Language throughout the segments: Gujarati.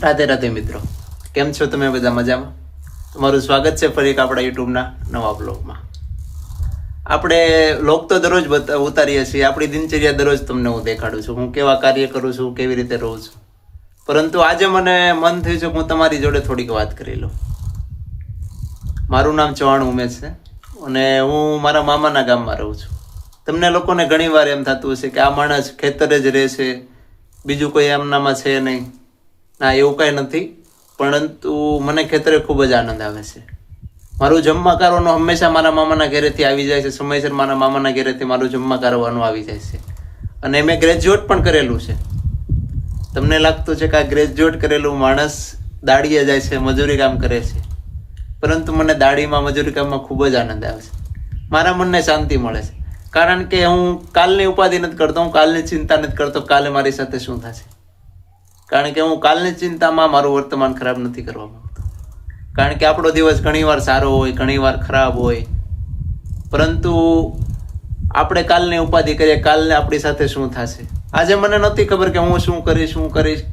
રાધે રાધે મિત્રો, કેમ છો તમે બધા? મજામાં? તમારું સ્વાગત છે ફરી એક આપણા યુટ્યુબના નવા બ્લોગમાં. આપણે બ્લોગ તો દરરોજ ઉતારીએ છીએ, આપણી દિનચર્યા દરરોજ તમને હું દેખાડું છું, હું કેવા કાર્ય કરું છું, કેવી રીતે રહું છું. પરંતુ આજે મને મન થયું છે કે હું તમારી જોડે થોડીક વાત કરી લઉં. મારું નામ ચૌહાણ ઉમેશ છે અને હું મારા મામાના ગામમાં રહું છું. તમને લોકોને ઘણી વાર એમ થતું હશે કે આ માણસ ખેતરે જ રહે છે, બીજું કોઈ એમનામાં છે નહીં. ના, એવું કાંઈ નથી, પરંતુ મને ખેતરે ખૂબ જ આનંદ આવે છે. મારું જમવા કરવાનું હંમેશા મારા મામાના ઘરેથી આવી જાય છે, સમયસર મારા મામાના ઘરેથી મારું જમવા કરવાનું આવી જાય છે. અને મેં ગ્રેજ્યુએટ પણ કરેલું છે. તમને લાગતું છે કે આ ગ્રેજ્યુએટ કરેલું માણસ દાડીએ જાય છે, મજૂરી કામ કરે છે, પરંતુ મને દાડીમાં મજૂરી કામમાં ખૂબ જ આનંદ આવે છે. મારા મનને શાંતિ મળે છે, કારણ કે હું કાલની ઉપાધિ નથી કરતો, હું કાલની ચિંતા નથી કરતો કાલે મારી સાથે શું થશે. કારણ કે હું કાલની ચિંતામાં મારું વર્તમાન ખરાબ નથી કરવા માંગતો. કારણ કે આપણો દિવસ ઘણીવાર સારો હોય, ઘણીવાર ખરાબ હોય, પરંતુ આપણે કાલની ઉપાધિ કરીએ, કાલને આપણી સાથે શું થશે. આજે મને નહોતી ખબર કે હું શું કરીશ,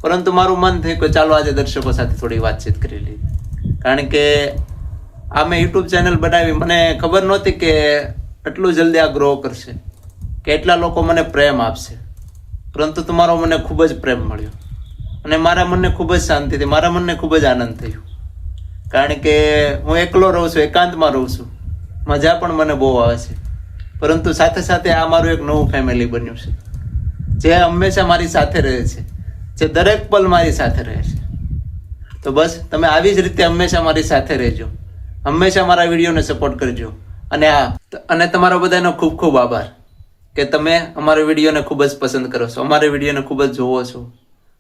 પરંતુ મારું મન થયું કે ચાલો આજે દર્શકો સાથે થોડી વાતચીત કરી લીધી. કારણ કે આ મેં યુટ્યુબ ચેનલ બનાવી, મને ખબર નહોતી કે એટલું જલ્દી આ ગ્રો કરશે, કે એટલા લોકો મને પ્રેમ આપશે. પરંતુ તમારો મને ખૂબ જ પ્રેમ મળ્યો અને મારા મનને ખૂબ જ શાંતિ થઈ, મારા મનને ખૂબ જ આનંદ થયો. કારણ કે હું એકલો રહું છું, એકાંતમાં રહું છું, મજા પણ મને બહુ આવે છે. પરંતુ સાથે સાથે આ મારું એક નવું ફેમિલી બન્યું છે, જે હંમેશા મારી સાથે રહે છે, જે દરેક પલ મારી સાથે રહે છે. તો બસ તમે આવી જ રીતે હંમેશા મારી સાથે રહેજો, હંમેશા મારા વિડીયોને સપોર્ટ કરજો. અને તમારા બધાનો ખૂબ ખૂબ આભાર કે તમે અમારા વિડીયોને ખૂબ જ પસંદ કરો છો, અમારા વિડીયોને ખૂબ જ જોવો છો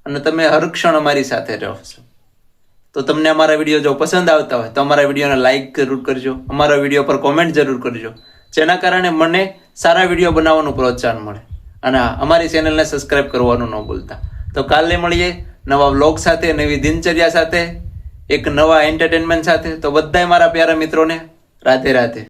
અને તમે હર ક્ષણ અમારી સાથે રહો છો. તો તમને અમારા વિડીયો જો પસંદ આવતા હોય તો અમારા વિડીયોને લાઈક જરૂર કરજો, અમારા વિડીયો પર કોમેન્ટ જરૂર કરજો, જેના કારણે મને સારા વિડીયો બનાવવાનું પ્રોત્સાહન મળે. અને અમારી ચેનલને સબસ્ક્રાઈબ કરવાનું ન ભૂલતા. તો કાલે મળીએ નવા વ્લોગ સાથે, નવી દિનચર્યા સાથે, એક નવા એન્ટરટેનમેન્ટ સાથે. તો બધાય મારા પ્યારા મિત્રોને રાધે રાધે.